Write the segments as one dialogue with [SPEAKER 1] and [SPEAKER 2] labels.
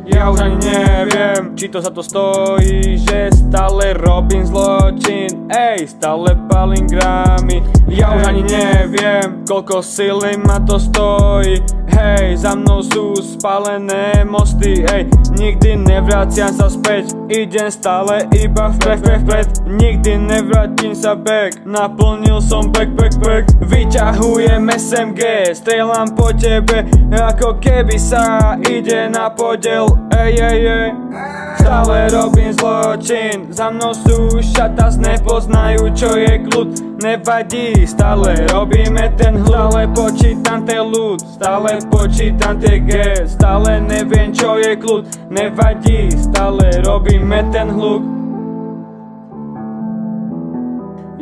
[SPEAKER 1] Ja už ani neviem, či to za to stojí, že stále robím zločin, stále palím gramy. Ja už ani neviem, koľko sily ma to stojí, za mnou sú spálené mosty, nikdy nevraciam sa späť, idem stále iba vpred, nikdy nevrátim sa back, naplnil som back, vyťahujem SMG, strieľam po tebe, ako keby sa ide na podiel, stále robím zločin, za mnou sú šatas, nepoznajú čo je kľud, nevadí, stále robíme ten hluk, stále počítam ten ľud, stále počítam tie G, stále neviem čo je kľud, nevadí, stále robíme ten hluk.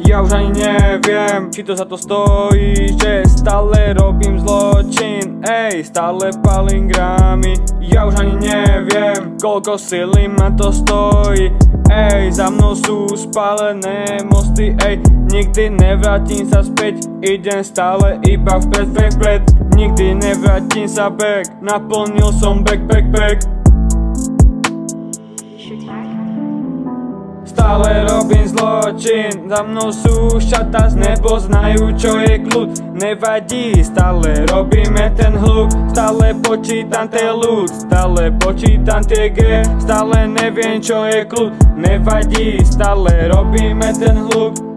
[SPEAKER 1] Ja už ani neviem, či to za to stojí, že stále robím zločin, stále palím gramy. Ja už ani neviem, koľko sily ma to stojí, za mnou sú spálené mosty, nikdy nevrátim sa späť, idem stále iba vpred, nikdy nevrátim sa back, naplnil som back. Stále robím zločin, za mnou sú šatas, nepoznajú čo je kľud, nevadí, stále robíme ten hluk, stále počítam ten ľud, stále počítam tie G, stále neviem čo je kľud, nevadí, stále robíme ten hluk.